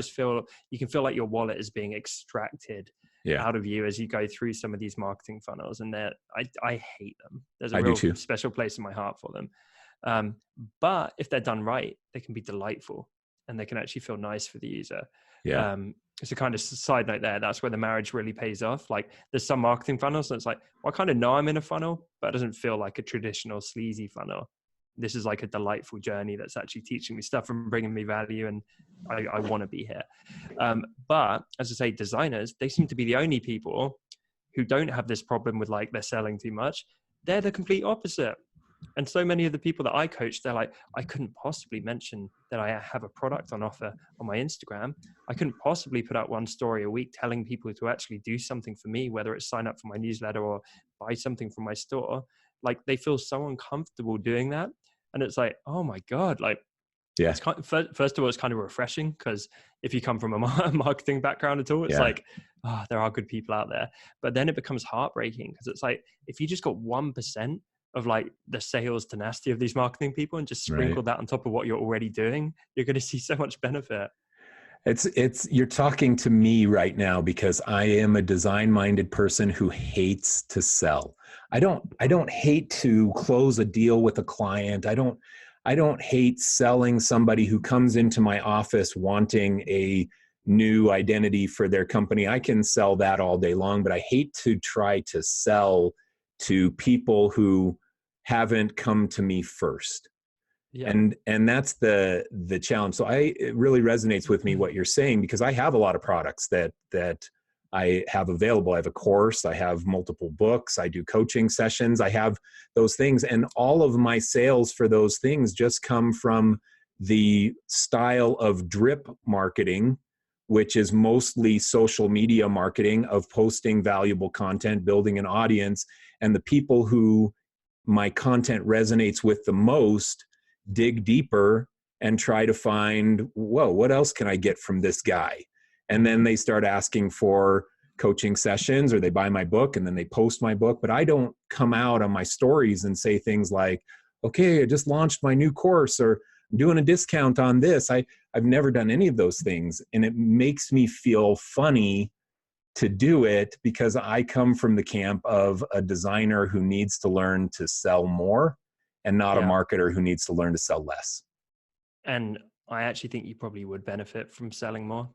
can feel like your wallet is being extracted out of you as you go through some of these marketing funnels. And I hate them. There's a real special place in my heart for them. But if they're done right, they can be delightful and they can actually feel nice for the user. Yeah. It's a kind of side note there. That's where the marriage really pays off. Like there's some marketing funnels that's like, well, I kind of know I'm in a funnel, but it doesn't feel like a traditional sleazy funnel. This is like a delightful journey that's actually teaching me stuff and bringing me value. And I want to be here. But as I say, designers, they seem to be the only people who don't have this problem with like they're selling too much. They're the complete opposite. And so many of the people that I coach, they're like, I couldn't possibly mention that I have a product on offer on my Instagram. I couldn't possibly put out one story a week telling people to actually do something for me, whether it's sign up for my newsletter or buy something from my store. Like they feel so uncomfortable doing that. And it's like, oh my God, like, it's kind of, first of all, it's kind of refreshing because if you come from a marketing background at all, it's like, oh, there are good people out there. But then it becomes heartbreaking because it's like, if you just got 1% of like the sales tenacity of these marketing people and just sprinkle that on top of what you're already doing, you're going to see so much benefit. You're talking to me right now because I am a design-minded person who hates to sell. I don't hate to close a deal with a client. I don't hate selling somebody who comes into my office wanting a new identity for their company. I can sell that all day long, but I hate to try to sell to people who haven't come to me first. Yeah. And that's the challenge. So it really resonates with me what you're saying, because I have a lot of products that I have available. I have a course, I have multiple books, I do coaching sessions, I have those things. And all of my sales for those things just come from the style of drip marketing, which is mostly social media marketing of posting valuable content, building an audience, and the people who my content resonates with the most dig deeper and try to find, whoa, what else can I get from this guy? And then they start asking for coaching sessions, or they buy my book and then they post my book. But I don't come out on my stories and say things like, okay, I just launched my new course, or I'm doing a discount on this. I've never done any of those things. And it makes me feel funny to do it because I come from the camp of a designer who needs to learn to sell more and not a marketer who needs to learn to sell less. And I actually think you probably would benefit from selling more.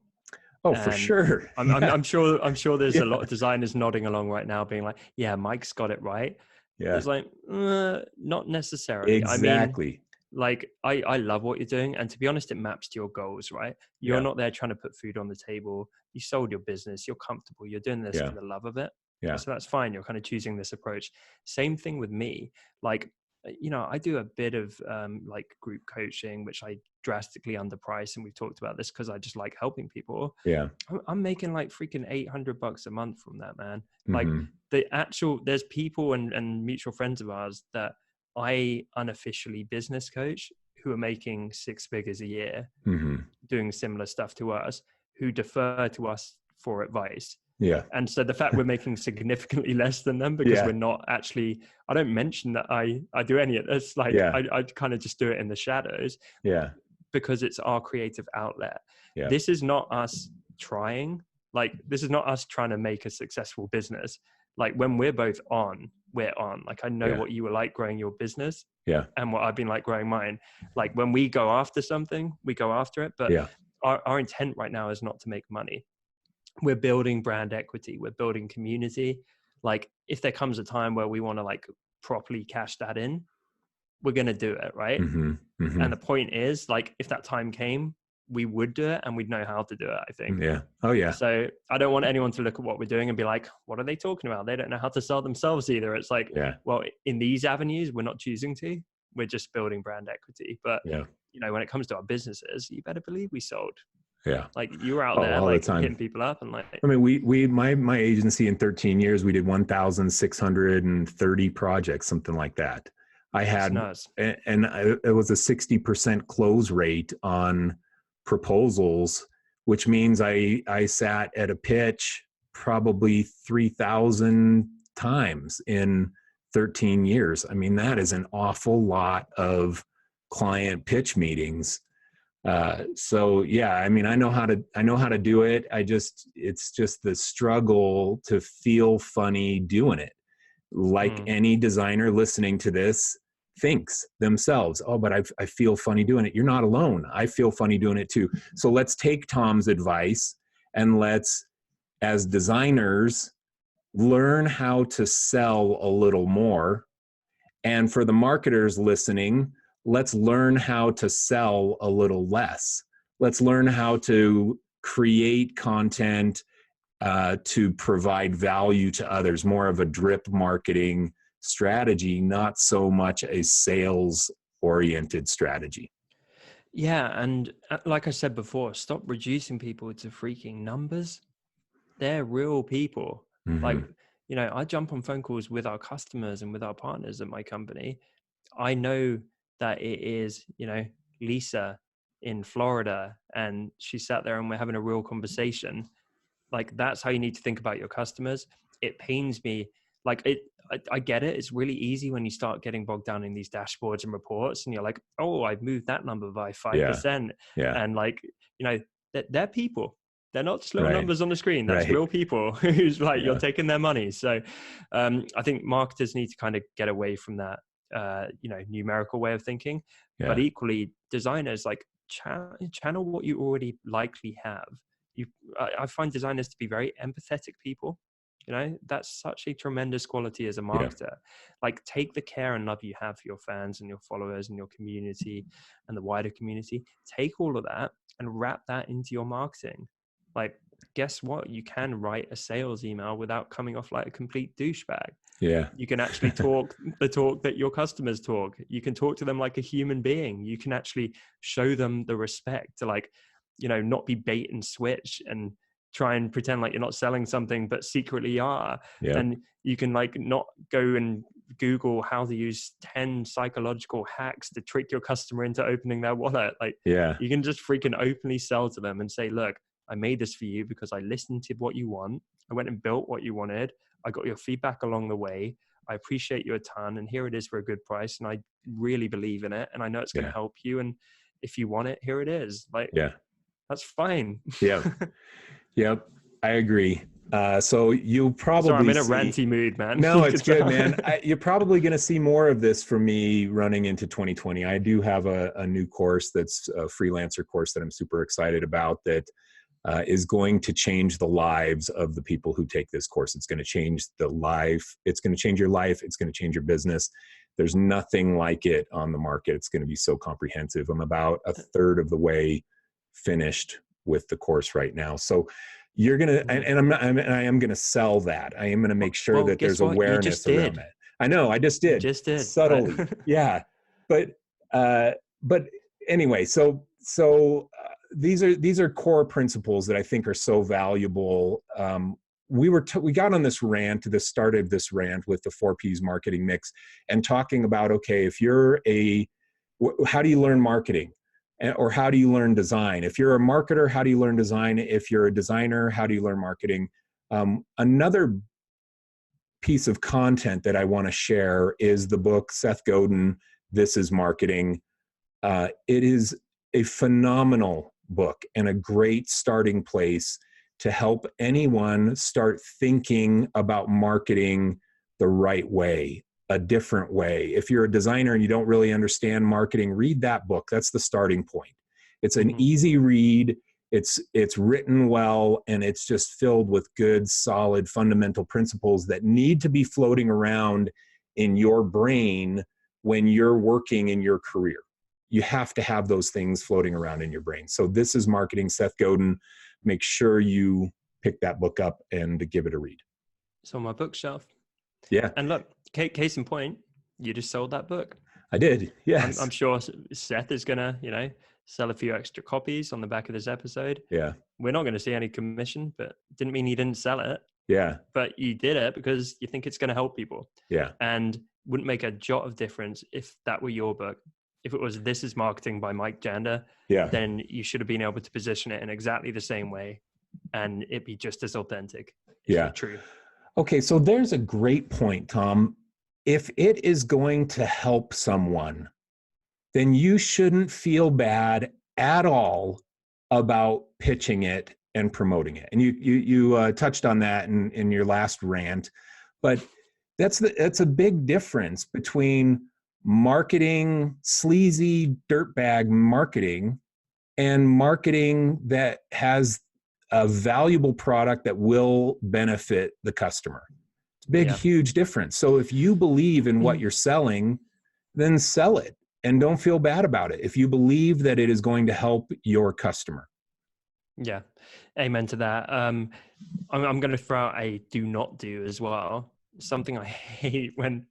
Oh, for And sure. I'm sure there's a lot Yeah. of designers nodding along right now being like, yeah, Mike's got it right. Yeah. It's like, not necessarily. I mean, Exactly. like, I love what you're doing. And to be honest, it maps to your goals, right? You're Yeah. not there trying to put food on the table. You sold your business. You're comfortable. You're doing this Yeah. for the love of it. Yeah. So that's fine. You're kind of choosing this approach. Same thing with me. Like, I do a bit of like group coaching, which I drastically underprice. And we've talked about this because I just like helping people. Yeah. I'm making like freaking $800 a month from that, man. Like Mm-hmm. there's people and mutual friends of ours that I unofficially business coach who are making six figures a year Mm-hmm. doing similar stuff to us, who defer to us for advice. Yeah. And so the fact we're making significantly less than them because Yeah. we're not actually, I don't mention that I do any of this. Like Yeah. I kind of just do it in the shadows Yeah. because it's our creative outlet. Yeah. This is not us trying. Like, this is not us trying to make a successful business. Like, when we're both on, we're on. Like, I know Yeah. what you were like growing your business Yeah. and what I've been like growing mine. Like, when we go after something, we go after it. But Yeah. our intent right now is not to make money. We're building brand equity. We're building community. Like, if there comes a time where we want to like properly cash that in, we're going to do it. Right. Mm-hmm. Mm-hmm. And the point is, like, if that time came, we would do it and we'd know how to do it, I think. Yeah. Oh, yeah. So I don't want anyone to look at what we're doing and be like, what are they talking about? They don't know how to sell themselves either. It's like, Yeah. well, in these avenues, we're not choosing to. We're just building brand equity. But, Yeah. when it comes to our businesses, you better believe we sold. Yeah. Like, you were out there, all like, the time. hitting people up and like. I mean, my agency in 13 years, we did 1,630 projects, something like that. I had, it was a 60% close rate on proposals, which means I sat at a pitch probably 3,000 times in 13 years. I mean, that is an awful lot of client pitch meetings. So yeah, I mean, I know how to do it. It's just the struggle to feel funny doing it. Like any designer listening to this thinks themselves, oh, but I feel funny doing it. You're not alone. I feel funny doing it too. So let's take Tom's advice and let's, as designers, learn how to sell a little more. And for the marketers listening, let's learn how to sell a little less. Let's learn how to create content to provide value to others, more of a drip marketing strategy, not so much a sales-oriented strategy. Yeah, and like I said before, stop reducing people to freaking numbers. They're real people. Mm-hmm. Like, I jump on phone calls with our customers and with our partners at my company. I know that it is, Lisa in Florida, and she sat there and we're having a real conversation. Like, that's how you need to think about your customers. It pains me. Like, I get it. It's really easy when you start getting bogged down in these dashboards and reports and you're like, oh, I've moved that number by 5%. Yeah. And like, they're people. They're not just little Right. numbers on the screen. That's Right. real people who's like, Yeah. you're taking their money. So I think marketers need to kind of get away from that, numerical way of thinking. Yeah. But equally, designers, like, channel what you already likely have. I find designers to be very empathetic people. That's such a tremendous quality as a marketer. Yeah. Like, take the care and love you have for your fans and your followers and your community and the wider community. Take all of that and wrap that into your marketing. Like, guess what? You can write a sales email without coming off like a complete douchebag. Yeah. You can actually talk the talk that your customers talk. You can talk to them like a human being. You can actually show them the respect to, like, not be bait and switch and try and pretend like you're not selling something, but secretly are. Yeah. And you can, like, not go and Google how to use 10 psychological hacks to trick your customer into opening their wallet. Like, yeah. You can just freaking openly sell to them and say, look, I made this for you because I listened to what you want. I went and built what you wanted. I got your feedback along the way. I appreciate you a ton. And here it is for a good price. And I really believe in it. And I know it's going to help you. And if you want it, here it is. Like, yeah, that's fine. Yeah. Yep. I agree. So you'll Sorry, I'm probably in a see. ranty mood, man. No, You it's could good, tell. man. You're probably going to see more of this from me running into 2020. I do have a new course that's a freelancer course that I'm super excited about that is going to change the lives of the people who take this course. It's going to change the life. It's going to change your life. It's going to change your business. There's nothing like it on the market. It's going to be so comprehensive. I'm about a third of the way finished with the course right now. So you're going to, Mhm. and I am going to sell that. I am going to make sure Well, that guess there's what? You just awareness around did. that. I know I just You did just did. subtly. Yeah. But, uh, but anyway, these are core principles that I think are so valuable. We got on this rant, the start of this rant with the 4Ps marketing mix, and talking about, okay, if you're how do you learn marketing? Or how do you learn design? If you're a marketer, how do you learn design? If you're a designer, how do you learn marketing? Another piece of content that I want to share is the book Seth Godin, This is Marketing. It is a phenomenal book and a great starting place to help anyone start thinking about marketing the right way, a different way. If you're a designer and you don't really understand marketing, read that book. That's the starting point. It's an Mhm. easy read. It's written well, and it's just filled with good, solid, fundamental principles that need to be floating around in your brain when you're working in your career. You have to have those things floating around in your brain. So This is Marketing, Seth Godin. Make sure you pick that book up and give it a read. It's on my bookshelf. Yeah, And look, case in point, you just sold that book. I did. I'm Yes. sure Seth is gonna, sell a few extra copies on the back of this episode. Yeah. We're not going to see any commission, but didn't mean he didn't sell it. Yeah. But you did it because you think it's going to help people. Yeah. And wouldn't make a jot of difference if that were your book. If it was This is Marketing by Mike Janda, Yeah. then you should have been able to position it in exactly the same way and it'd be just as authentic. Yeah. True. Okay. So there's a great point, Tom. If it is going to help someone, then you shouldn't feel bad at all about pitching it and promoting it. And you touched on that in your last rant, but that's a big difference between marketing, sleazy dirtbag marketing, and marketing that has a valuable product that will benefit the customer. It's a big, Yeah. huge difference. So if you believe in what you're selling, then sell it and don't feel bad about it if you believe that it is going to help your customer. Yeah. Amen to that. I'm going to throw out a do not do as well. Something I hate when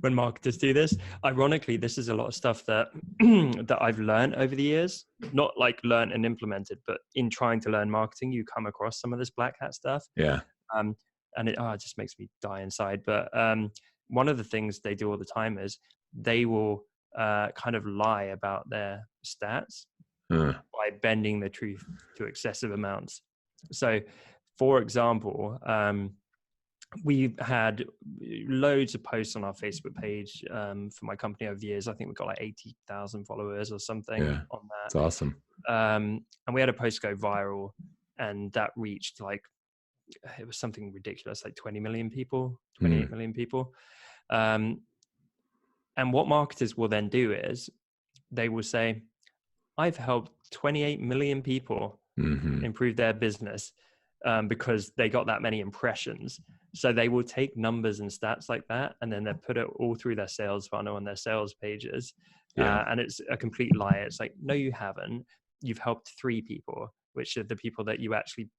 marketers do this. Ironically, this is a lot of stuff that that I've learned over the years, not like learned and implemented, but in trying to learn marketing, you come across some of this black hat stuff. Yeah. And it just makes me die inside. But one of the things they do all the time is they will kind of lie about their stats by bending the truth to excessive amounts. So, for example, we've had loads of posts on our Facebook page for my company over the years. I think we've got like 80,000 followers or something on that. It's awesome. And we had a post go viral, and that reached it was something ridiculous, like 20 million people, 28 million people. And what marketers will then do is they will say, I've helped 28 million people improve their business because they got that many impressions. So they will take numbers and stats like that, and then they put it all through their sales funnel and their sales pages. And it's a complete lie. It's like, no, you haven't. You've helped 3 people, which are the people that you actually,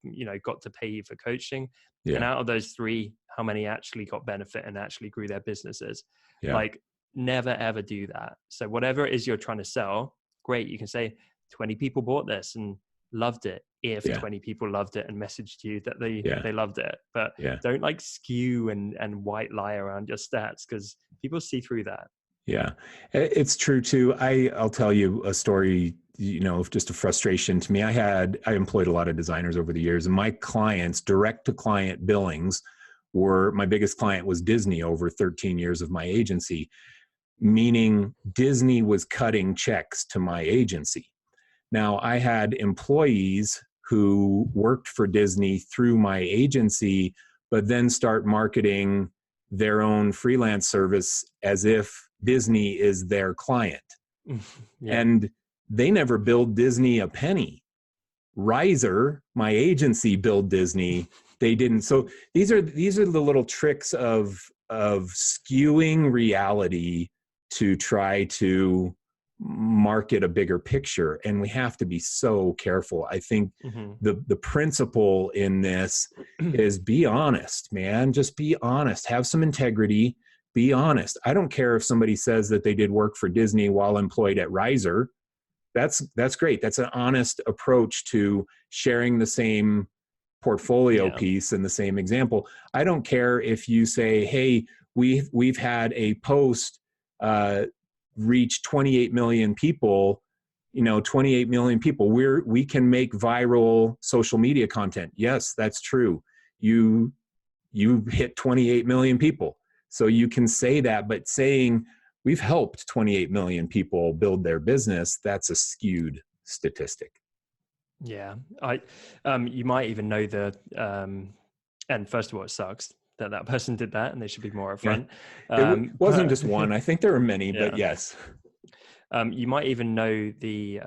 got to pay you for coaching. Yeah. And out of those 3, how many actually got benefit and actually grew their businesses? Yeah. Like, never, ever do that. So whatever it is you're trying to sell, great. You can say 20 people bought this and loved it. If 20 people loved it and messaged you that they loved it, but don't like skew and white lie around your stats, because people see through that. Yeah, it's true too. I'll tell you a story, of just a frustration to me. I employed a lot of designers over the years, and my clients, direct to client billings, my biggest client was Disney over 13 years of my agency, meaning Disney was cutting checks to my agency. Now I had employees who worked for Disney through my agency, but then start marketing their own freelance service as if Disney is their client. Yeah. And they never billed Disney a penny. Riser, my agency, billed Disney. They didn't. So these are the little tricks of skewing reality to try to market a bigger picture, and we have to be so careful. I think the principle in this is be honest, man. Just be honest. Have some integrity. Be honest. I don't care if somebody says that they did work for Disney while employed at Riser. That's great. That's an honest approach to sharing the same portfolio piece and the same example. I don't care if you say, hey, we've had a post reach 28 million people, 28 million people. We can make viral social media content. Yes, that's true. You hit 28 million people. So you can say that, but saying we've helped 28 million people build their business, that's a skewed statistic. Yeah. You might even know and first of all, it sucks that person did that and they should be more upfront. It wasn't just one. I think there were many, but yes. You might even know the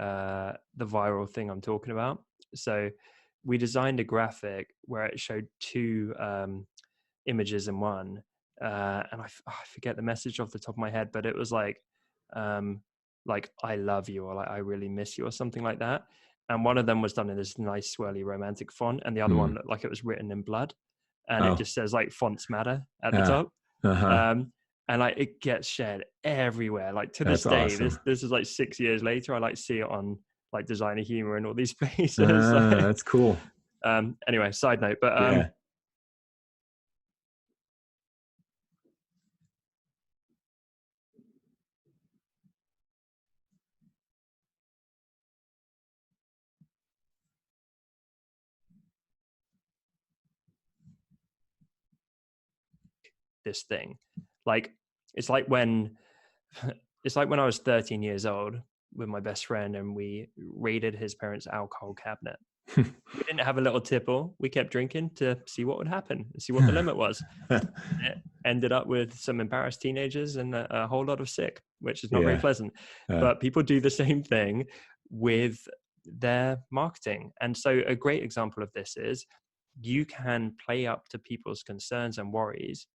viral thing I'm talking about. So we designed a graphic where it showed two images in one, and I forget the message off the top of my head, but it was like I love you, or like I really miss you, or something like that. And one of them was done in this nice swirly romantic font, and the other one looked like it was written in blood, and it just says like fonts matter at the top. And like it gets shared everywhere. Like to this day, awesome. This is like 6 years later. I like see it on like Designer Humor and all these places. That's cool. Anyway, side note, but this thing, like it's like when I was 13 years old with my best friend and we raided his parents' alcohol cabinet. We didn't have a little tipple. We kept drinking to see what would happen and see what the limit was. It ended up with some embarrassed teenagers and a whole lot of sick, which is not very pleasant. But people do the same thing with their marketing. And so a great example of this is you can play up to people's concerns and worries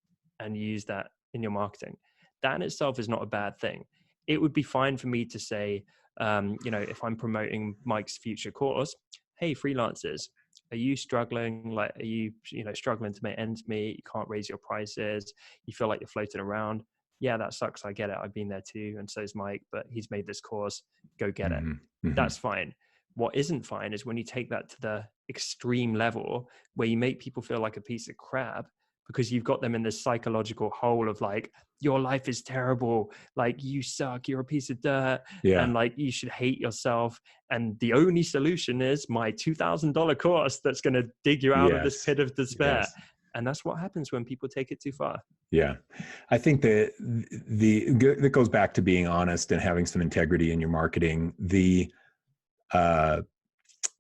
and use that in your marketing. That in itself is not a bad thing. It would be fine for me to say, if I'm promoting Mike's future course, hey, freelancers, are you struggling? Like, are you, struggling to make ends meet? You can't raise your prices. You feel like you're floating around. Yeah, that sucks. I get it. I've been there too. And so is Mike, but he's made this course. Go get it. That's fine. What isn't fine is when you take that to the extreme level where you make people feel like a piece of crap because you've got them in this psychological hole of like, your life is terrible. Like you suck. You're a piece of dirt. And like, you should hate yourself. And the only solution is my $2,000 course that's going to dig you out of this pit of despair. And that's what happens when people take it too far. Yeah. I think that that goes back to being honest and having some integrity in your marketing.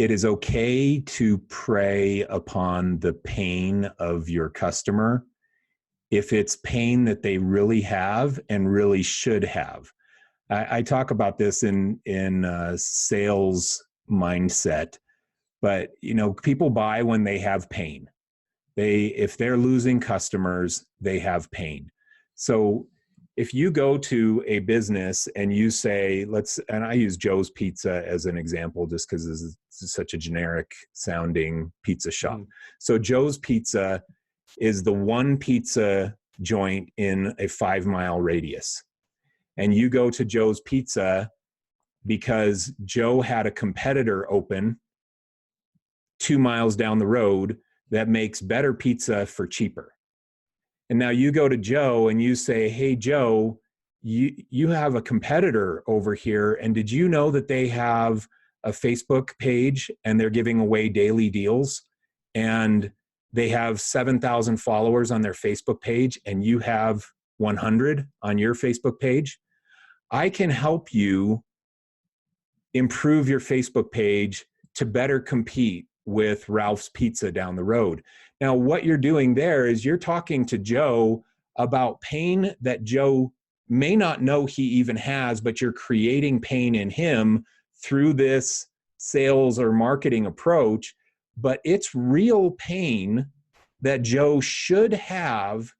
It is okay to prey upon the pain of your customer if it's pain that they really have and really should have. I talk about this in sales mindset, but people buy when they have pain. If they're losing customers, they have pain. So if you go to a business and you say, and I use Joe's Pizza as an example, just because this is such a generic sounding pizza shop. So Joe's Pizza is the one pizza joint in a 5-mile radius. And you go to Joe's Pizza because Joe had a competitor open 2 miles down the road that makes better pizza for cheaper. And now you go to Joe and you say, hey, Joe, you have a competitor over here. And did you know that they have a Facebook page and they're giving away daily deals? And they have 7,000 followers on their Facebook page and you have 100 on your Facebook page. I can help you improve your Facebook page to better compete with Ralph's Pizza down the road. Now, what you're doing there is you're talking to Joe about pain that Joe may not know he even has, but you're creating pain in him through this sales or marketing approach. But it's real pain that Joe should have,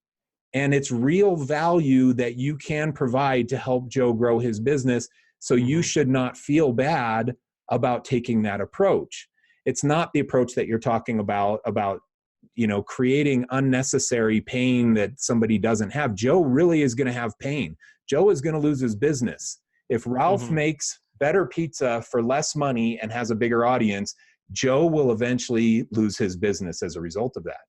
and it's real value that you can provide to help Joe grow his business. So you should not feel bad about taking that approach. It's not the approach that you're talking about, creating unnecessary pain that somebody doesn't have. Joe really is going to have pain. Joe is going to lose his business. If Ralph makes better pizza for less money and has a bigger audience, Joe will eventually lose his business as a result of that.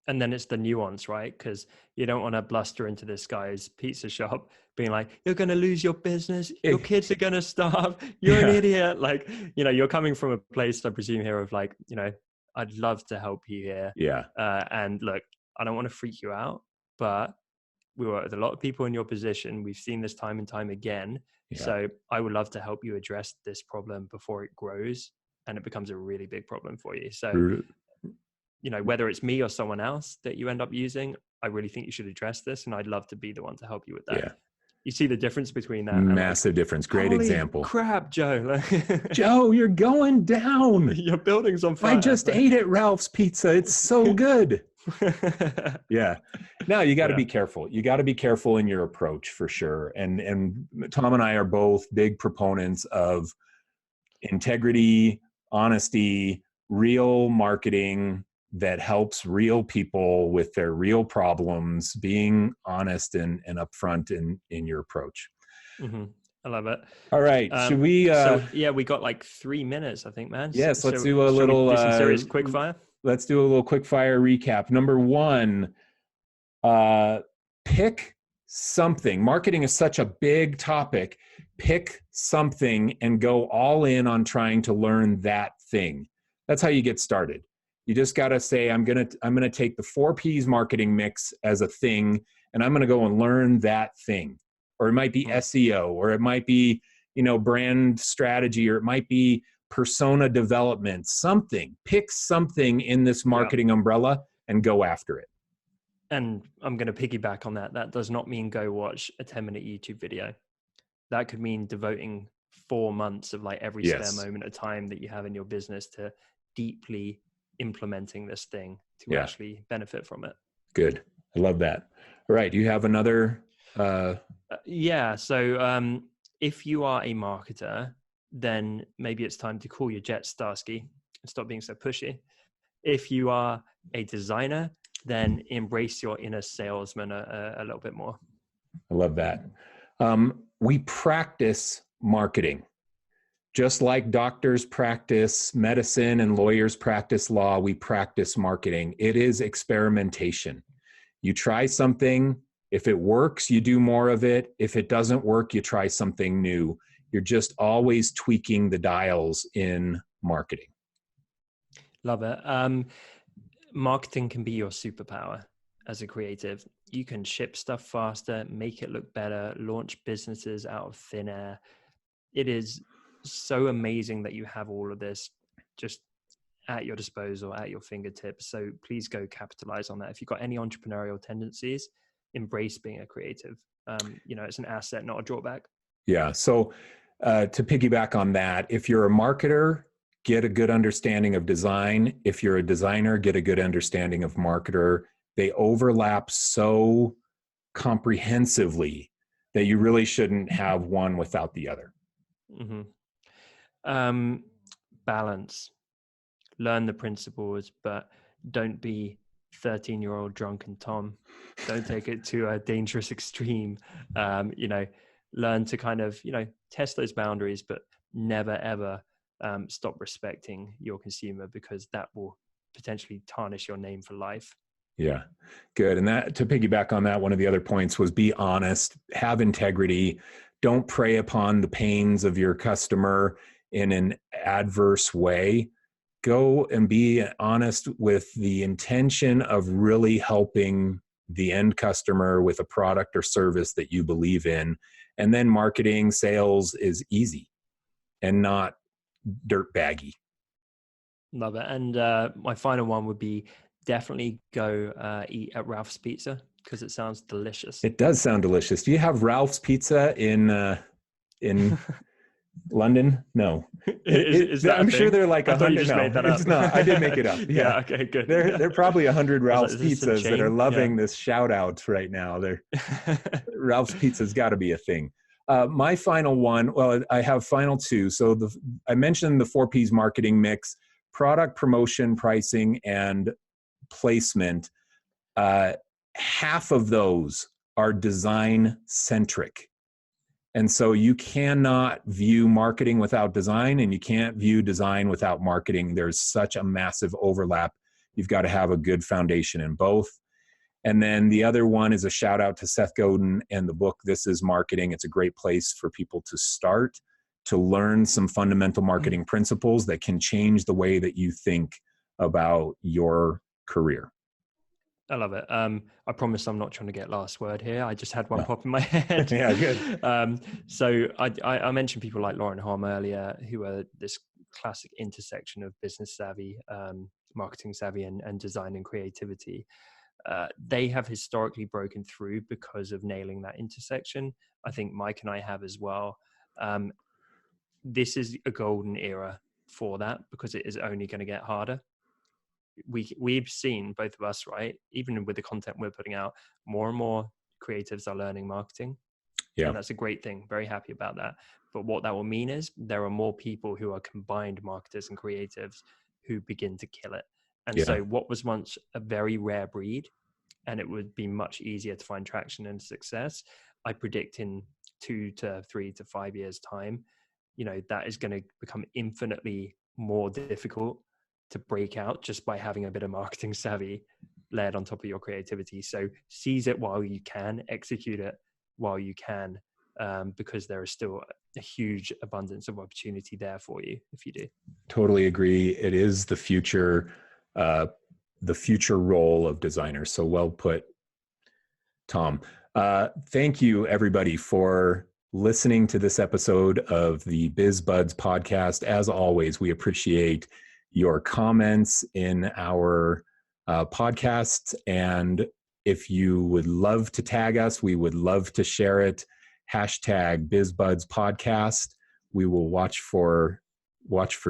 And then it's the nuance, right? Because you don't want to bluster into this guy's pizza shop being like, you're going to lose your business. Your kids are going to starve. You're an idiot. Like, you're coming from a place, I presume here, of like, I'd love to help you here. Yeah. And look, I don't want to freak you out, but we work with a lot of people in your position. We've seen this time and time again. Yeah. So I would love to help you address this problem before it grows and it becomes a really big problem for you. So, whether it's me or someone else that you end up using, I really think you should address this. And I'd love to be the one to help you with that. Yeah. You see the difference between that? Massive difference. Great example. Crap, Joe. Joe, you're going down. Your building's on fire. I just ate at Ralph's Pizza. It's so good. Yeah. No, you got to be careful. You got to be careful in your approach for sure. And Tom and I are both big proponents of integrity, honesty, real marketing that helps real people with their real problems, being honest and upfront in your approach. I love it. All right. Should we? We got like 3 minutes, I think, man. Yes. Let's do a little some serious quick fire. Let's do a little quick fire recap. Number 1, pick something. Marketing is such a big topic. Pick something and go all in on trying to learn that thing. That's how you get started. You just got to say, I'm going to take the 4 P's marketing mix as a thing, and I'm going to go and learn that thing. Or it might be SEO, or it might be, brand strategy, or it might be persona development, something. Pick something in this marketing umbrella and go after it. And I'm going to piggyback on that. That does not mean go watch a 10-minute YouTube video. That could mean devoting 4 months of like every spare moment of time that you have in your business to deeply implementing this thing to actually benefit from it. Good. I love that. All right. Do you have another? So if you are a marketer, then maybe it's time to call your jet Starsky and stop being so pushy. If you are a designer, then embrace your inner salesman a little bit more. I love that. We practice marketing. Just like doctors practice medicine and lawyers practice law, we practice marketing. It is experimentation. You try something. If it works, you do more of it. If it doesn't work, you try something new. You're just always tweaking the dials in marketing. Love it. Marketing can be your superpower as a creative. You can ship stuff faster, make it look better, launch businesses out of thin air. It is so amazing that you have all of this just at your disposal, at your fingertips. So please go capitalize on that. If you've got any entrepreneurial tendencies, embrace being a creative. It's an asset, not a drawback. Yeah. So to piggyback on that, if you're a marketer, get a good understanding of design. If you're a designer, get a good understanding of marketer. They overlap so comprehensively that you really shouldn't have one without the other. Balance. Learn the principles, but don't be 13-year-old drunken Tom. Don't take it to a dangerous extreme. Learn to kind of, test those boundaries, but never, ever stop respecting your consumer, because that will potentially tarnish your name for life. Yeah, good. And that, to piggyback on that, one of the other points was be honest, have integrity. Don't prey upon the pains of your customer in an adverse way. Go and be honest with the intention of really helping the end customer with a product or service that you believe in. And then marketing, sales is easy and not dirt baggy. Love it. And my final one would be definitely go eat at Ralph's Pizza because it sounds delicious. It does sound delicious. Do you have Ralph's Pizza in London? No. Is that a I'm sure thing? they're like I thought you 100. just No, made that up. it's not. I did make it up. Yeah. Yeah. Okay. Good. They're probably 100 I was like, Ralph's is this a Pizzas that are chain? loving this shout out right now. Ralph's Pizza's got to be a thing. My final one, well, I have final two. So I mentioned the 4Ps marketing mix: product, promotion, pricing, and placement. Half of those are design centric. And so you cannot view marketing without design, and you can't view design without marketing. There's such a massive overlap. You've got to have a good foundation in both. And then the other one is a shout out to Seth Godin and the book, This is Marketing. It's a great place for people to start to learn some fundamental marketing principles that can change the way that you think about your career. I love it. I promise I'm not trying to get last word here. I just had one pop in my head. Yeah, good. So I mentioned people like Lauren Harm earlier, who are this classic intersection of business savvy, marketing savvy, and design and creativity. They have historically broken through because of nailing that intersection. I think Mike and I have as well. This is a golden era for that because it is only going to get harder. We've seen, both of us, right, even with the content we're putting out, more and more creatives are learning marketing. Yeah. And that's a great thing. Very happy about that. But what that will mean is there are more people who are combined marketers and creatives who begin to kill it. And so what was once a very rare breed, and it would be much easier to find traction and success, I predict in 2 to 3 to 5 years time, that is going to become infinitely more difficult to break out just by having a bit of marketing savvy layered on top of your creativity. So seize it while you can, execute it while you can, because there is still a huge abundance of opportunity there for you if you do. Totally agree. It is the future role of designers. So well put, Tom. Thank you, everybody, for listening to this episode of the Biz Buds podcast. As always, we appreciate your comments in our podcasts. And if you would love to tag us, we would love to share it. Hashtag BizBuds Podcast. We will watch for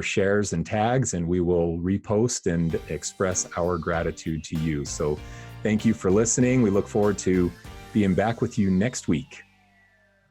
shares and tags, and we will repost and express our gratitude to you. So thank you for listening. We look forward to being back with you next week.